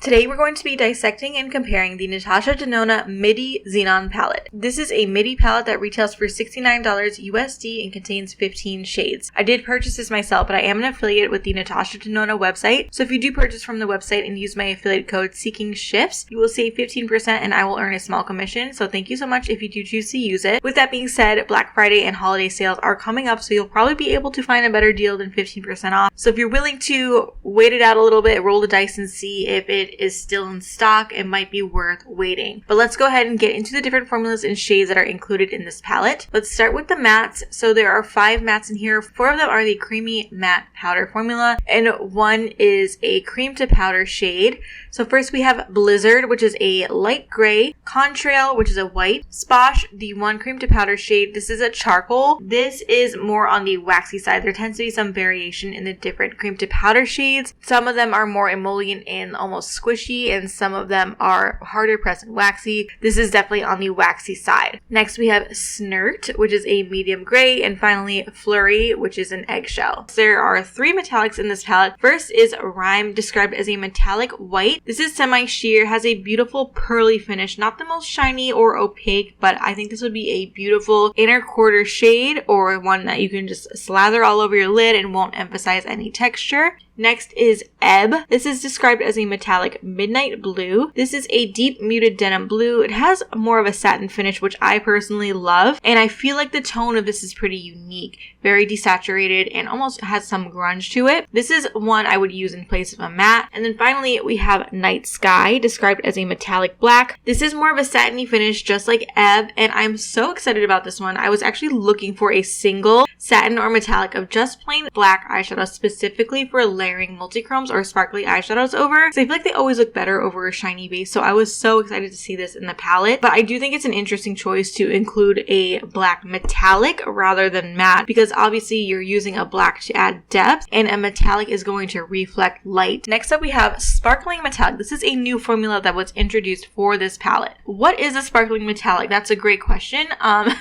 Today we're going to be dissecting and comparing the Natasha Denona Midi Xenon palette. This is a Midi palette that retails for $69 USD and contains 15 shades. I did purchase this myself, but I am an affiliate with the Natasha Denona website. So if you do purchase from the website and use my affiliate code SEEKINGSHIFTS, you will save 15% and I will earn a small commission. So thank you so much if you do choose to use it. With that being said, Black Friday and holiday sales are coming up, so you'll probably be able to find a better deal than 15% off. So if you're willing to wait it out a little bit, roll the dice and see if it is still in stock, it might be worth waiting. But let's go ahead and get into the different formulas and shades that are included in this palette. Let's start with the mattes. So there are 5 mattes in here. 4 of them are the creamy matte powder formula, and 1 is a cream to powder shade. So first we have Blizzard, which is a light gray, Contrail, which is a white, Sposh, the 1 cream to powder shade. This is a charcoal. This is more on the waxy side. There tends to be some variation in the different cream to powder shades. Some of them are more emollient and almost squishy, and some of them are harder pressed and waxy. This is definitely on the waxy side. Next we have Snert, which is a medium gray, and finally Flurry, which is an eggshell. There are 3 metallics in this palette. First is Rhyme, described as a metallic white. This is semi-sheer, has a beautiful pearly finish, not the most shiny or opaque, but I think this would be a beautiful inner quarter shade, or one that you can just slather all over your lid and won't emphasize any texture. Next is Ebb. This is described as a metallic midnight blue. This is a deep muted denim blue. It has more of a satin finish, which I personally love, and I feel like the tone of this is pretty unique. Very desaturated and almost has some grunge to it. This is one I would use in place of a matte. And then finally we have Night Sky, described as a metallic black. This is more of a satiny finish, just like Ebb, and I'm so excited about this one. I was actually looking for a single satin or metallic of just plain black eyeshadow, specifically for layering multichromes or sparkly eyeshadows over. So I feel like they always look better over a shiny base, so I was so excited to see this in the palette. But I do think it's an interesting choice to include a black metallic rather than matte, because obviously you're using a black to add depth and a metallic is going to reflect light. Next up we have Sparkling Metallic. This is a new formula that was introduced for this palette. What is a sparkling metallic? That's a great question.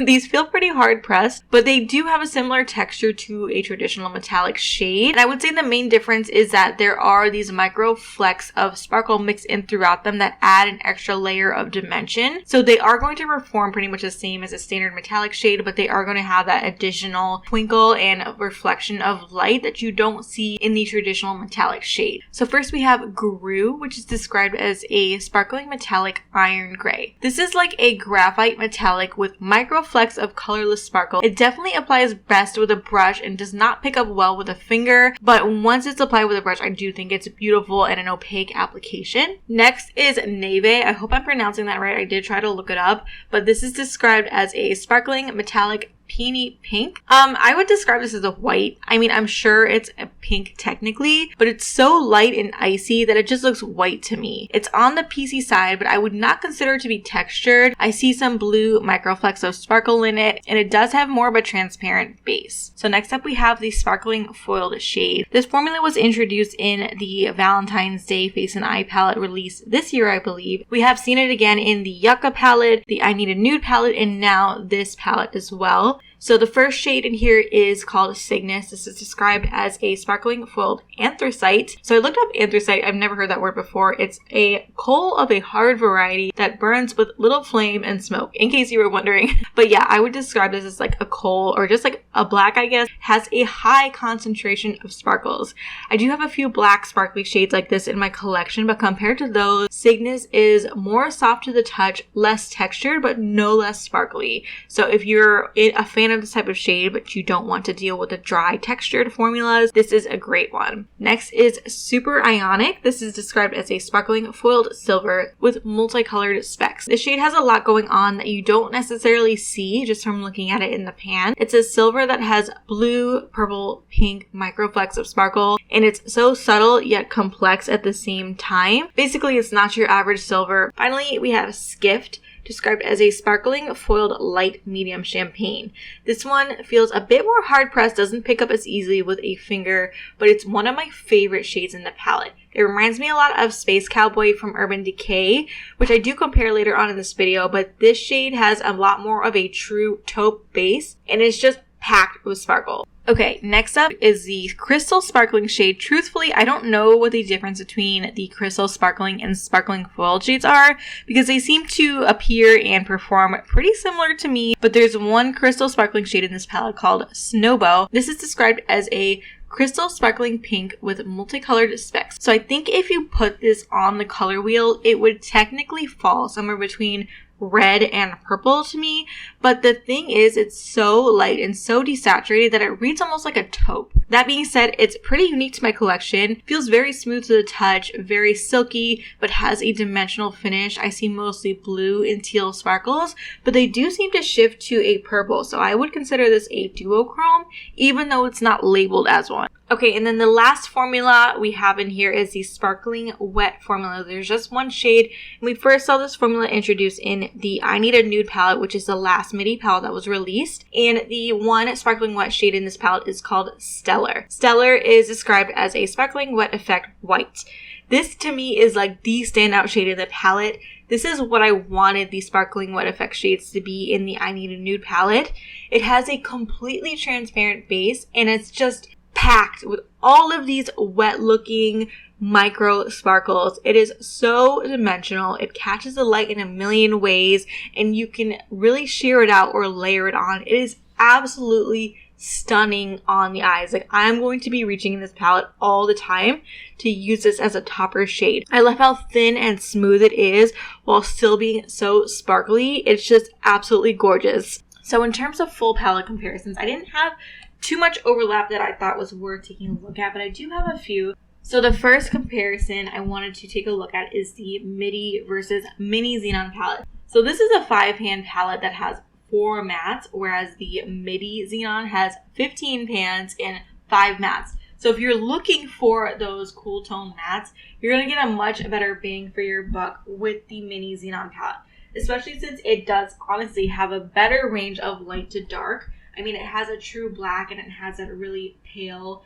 These feel pretty hard pressed, but they do have a similar texture to a traditional metallic shade. And I would say the main difference is that there are these micro flecks of sparkle mixed in throughout them that add an extra layer of dimension. So they are going to perform pretty much the same as a standard metallic shade, but they are going to have that additional twinkle and reflection of light that you don't see in the traditional metallic shade. So first we have Guru, which is described as a sparkling metallic iron gray. This is like a graphite metallic with micro flecks of colorless sparkle. It definitely applies best with a brush and does not pick up well with a finger, but once it's applied with a brush, I do think it's beautiful and an opaque application. Next is Neve. I hope I'm pronouncing that right. I did try to look it up, but this is described as a sparkling metallic peony pink. I would describe this as a white. I mean, I'm sure it's a pink technically, but it's so light and icy that it just looks white to me. It's on the PC side, but I would not consider it to be textured. I see some blue microflecks of sparkle in it, and it does have more of a transparent base. So next up we have the Sparkling Foiled shade. This formula was introduced in the Valentine's Day Face and Eye palette released this year, I believe. We have seen it again in the Yucca palette, the I Need a Nude palette, and now this palette as well. So the first shade in here is called Cygnus. This is described as a sparkling foiled anthracite. So I looked up anthracite. I've never heard that word before. It's a coal of a hard variety that burns with little flame and smoke, in case you were wondering. But yeah, I would describe this as like a coal, or just like a black, I guess. Has a high concentration of sparkles. I do have a few black sparkly shades like this in my collection, but compared to those, Cygnus is more soft to the touch, less textured, but no less sparkly. So if you're a fan of this type of shade but you don't want to deal with the dry textured formulas, this is a great one. Next is Super Ionic. This is described as a sparkling foiled silver with multicolored specks. This shade has a lot going on that you don't necessarily see just from looking at it in the pan. It's a silver that has blue, purple, pink microflecks of sparkle, and it's so subtle yet complex at the same time. Basically, it's not your average silver. Finally, we have Skift, described as a sparkling foiled light medium champagne. This one feels a bit more hard pressed, doesn't pick up as easily with a finger, but it's one of my favorite shades in the palette. It reminds me a lot of Space Cowboy from Urban Decay, which I do compare later on in this video, but this shade has a lot more of a true taupe base, and it's just packed with sparkle. Okay, next up is the Crystal Sparkling shade. Truthfully, I don't know what the difference between the Crystal Sparkling and Sparkling Foiled shades are because they seem to appear and perform pretty similar to me, but there's one Crystal Sparkling shade in this palette called Snowbow. This is described as a crystal sparkling pink with multicolored specks. So I think if you put this on the color wheel, it would technically fall somewhere between red and purple to me, but the thing is it's so light and so desaturated that it reads almost like a taupe. That being said, it's pretty unique to my collection, feels very smooth to the touch, very silky, but has a dimensional finish. I see mostly blue and teal sparkles, but they do seem to shift to a purple, so I would consider this a duochrome, even though it's not labeled as one. Okay, and then the last formula we have in here is the Sparkling Wet formula. There's just one shade, and we first saw this formula introduced in the I Need a Nude palette, which is the last Midi palette that was released, and the one Sparkling Wet shade in this palette is called Stellar. Stellar is described as a Sparkling Wet Effect White. This to me is like the standout shade of the palette. This is what I wanted the Sparkling Wet Effect shades to be in the I Need a Nude palette. It has a completely transparent base, and it's just packed with all of these wet looking micro sparkles. It is so dimensional. It catches the light in a million ways, and you can really sheer it out or layer it on. It is absolutely stunning on the eyes. Like, I'm going to be reaching in this palette all the time to use this as a topper shade. I love how thin and smooth it is while still being so sparkly. It's just absolutely gorgeous. So in terms of full palette comparisons, I didn't have too much overlap that I thought was worth taking a look at, but I do have a few. So the first comparison I wanted to take a look at is the Midi versus Mini Xenon palette. So this is a 5-pan palette that has 4 mattes, whereas the Midi Xenon has 15 pans and 5 mattes. So if you're looking for those cool tone mattes, you're going to get a much better bang for your buck with the Mini Xenon palette, especially since it does honestly have a better range of light to dark. I mean, it has a true black and it has that really pale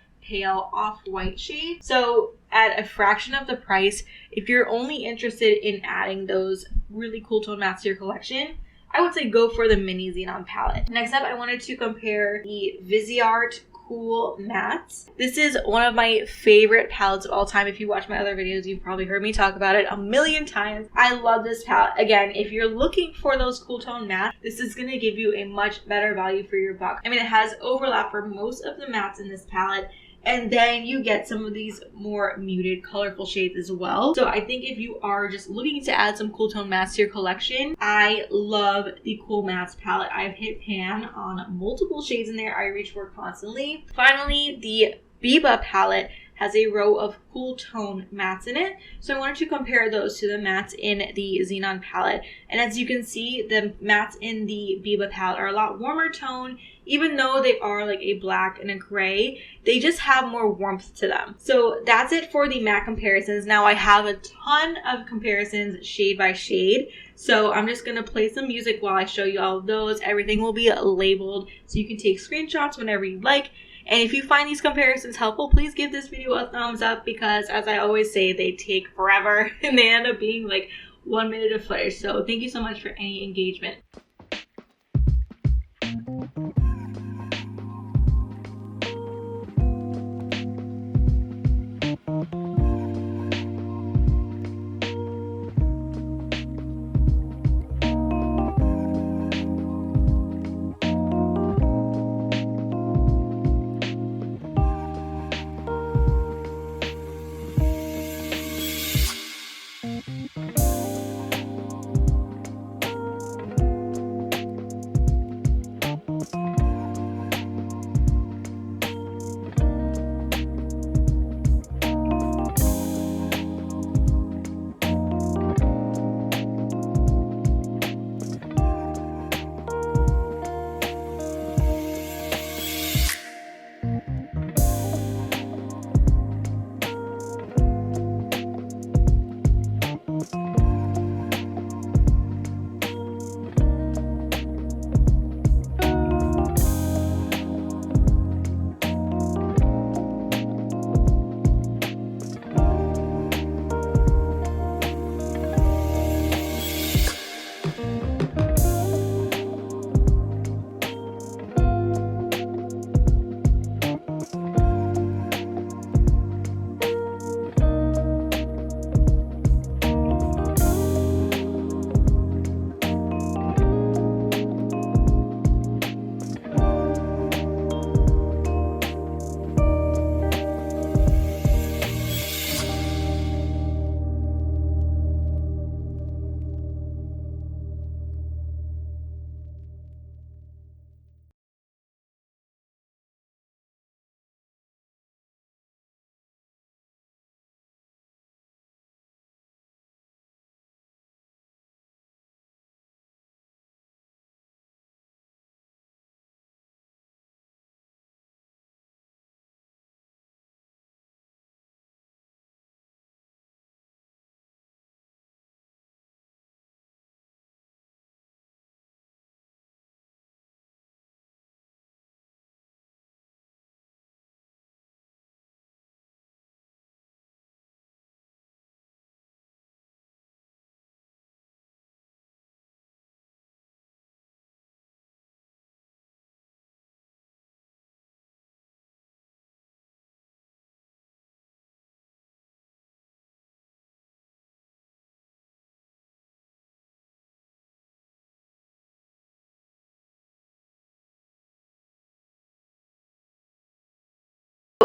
off-white shade. So at a fraction of the price, if you're only interested in adding those really cool tone mattes to your collection, I would say go for the Mini Xenon palette. Next up, I wanted to compare the Viseart Cool Mattes. This is one of my favorite palettes of all time. If you watch my other videos, you've probably heard me talk about it a million times. I love this palette. Again, if you're looking for those cool tone mattes, this is going to give you a much better value for your buck. I mean, it has overlap for most of the mattes in this palette, and then you get some of these more muted, colorful shades as well. So I think if you are just looking to add some cool tone mattes to your collection, I love the Cool Mattes palette. I've hit pan on multiple shades in there I reach for constantly. Finally, the Biba palette has a row of cool tone mattes in it. So I wanted to compare those to the mattes in the Xenon palette. And as you can see, the mattes in the Biba palette are a lot warmer tone. Even though they are like a black and a gray, they just have more warmth to them. So that's it for the matte comparisons. Now I have a ton of comparisons shade by shade. So I'm just going to play some music while I show you all of those. Everything will be labeled so you can take screenshots whenever you like. And if you find these comparisons helpful, please give this video a thumbs up because, as I always say, they take forever and they end up being like 1 minute of footage. So thank you so much for any engagement.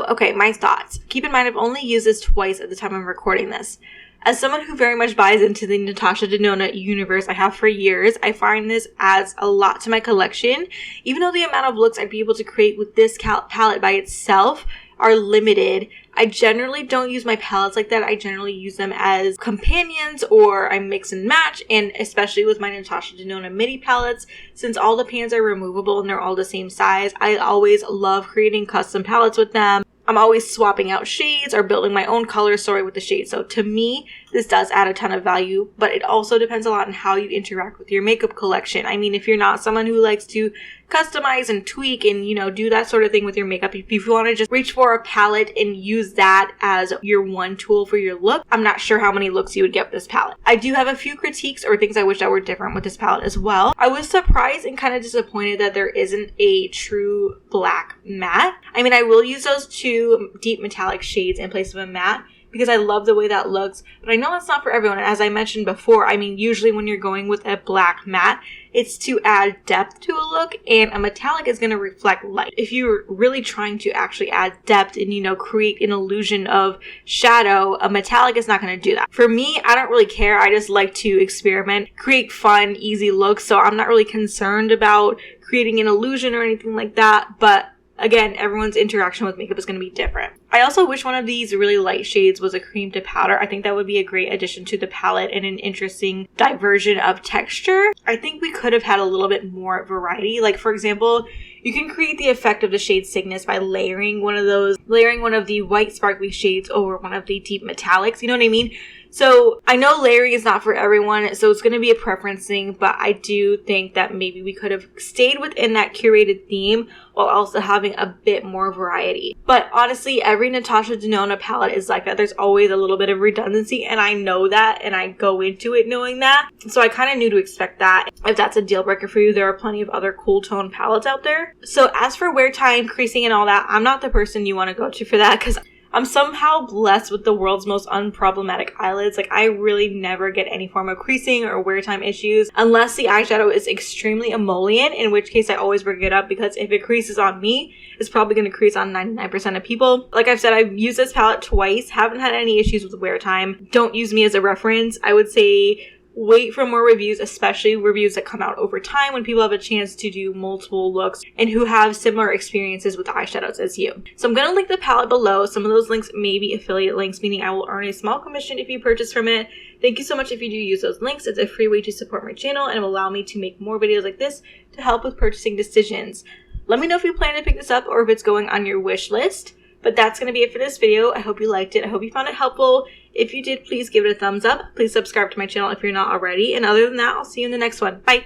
Okay, my thoughts. Keep in mind I've only used this twice at the time I'm recording this. As someone who very much buys into the Natasha Denona universe, I have for years, I find this adds a lot to my collection. Even though the amount of looks I'd be able to create with this palette by itself are limited, I generally don't use my palettes like that. I generally use them as companions, or I mix and match, and especially with my Natasha Denona Midi palettes, since all the pans are removable and they're all the same size, I always love creating custom palettes with them. I'm always swapping out shades or building my own color story with the shades. So to me, this does add a ton of value, but it also depends a lot on how you interact with your makeup collection. I mean, if you're not someone who likes to customize and tweak and, you know, do that sort of thing with your makeup, if you want to just reach for a palette and use that as your one tool for your look, I'm not sure how many looks you would get with this palette. I do have a few critiques or things I wish that were different with this palette as well. I was surprised and kind of disappointed that there isn't a true black matte. I mean, I will use those two deep metallic shades in place of a matte, because I love the way that looks, but I know that's not for everyone. And as I mentioned before, I mean, usually when you're going with a black matte, it's to add depth to a look, and a metallic is going to reflect light. If you're really trying to actually add depth and, you know, create an illusion of shadow, a metallic is not going to do that. For me, I don't really care. I just like to experiment, create fun, easy looks, so I'm not really concerned about creating an illusion or anything like that, but again, everyone's interaction with makeup is going to be different. I also wish one of these really light shades was a cream to powder. I think that would be a great addition to the palette and an interesting diversion of texture. I think we could have had a little bit more variety. Like, for example, you can create the effect of the shade Cygnus by layering one of the white sparkly shades over one of the deep metallics. You know what I mean? So I know layering is not for everyone, so it's going to be a preference thing, but I do think that maybe we could have stayed within that curated theme while also having a bit more variety. But honestly, every Natasha Denona palette is like that. There's always a little bit of redundancy, and I know that, and I go into it knowing that. So I kind of knew to expect that. If that's a deal breaker for you, there are plenty of other cool tone palettes out there. So as for wear time, creasing, and all that, I'm not the person you want to go to for that, because I'm somehow blessed with the world's most unproblematic eyelids. Like, I really never get any form of creasing or wear time issues unless the eyeshadow is extremely emollient, in which case I always bring it up, because if it creases on me, it's probably going to crease on 99% of people. Like I've said, I've used this palette twice, haven't had any issues with wear time. Don't use me as a reference. I would say wait for more reviews, especially reviews that come out over time when people have a chance to do multiple looks and who have similar experiences with eyeshadows as you. So I'm going to link the palette below. Some of those links may be affiliate links, meaning I will earn a small commission if you purchase from it. Thank you so much if you do use those links. It's a free way to support my channel and will allow me to make more videos like this to help with purchasing decisions. Let me know if you plan to pick this up or if it's going on your wish list. But that's going to be it for this video. I hope you liked it. I hope you found it helpful. If you did, please give it a thumbs up. Please subscribe to my channel if you're not already. And other than that, I'll see you in the next one. Bye!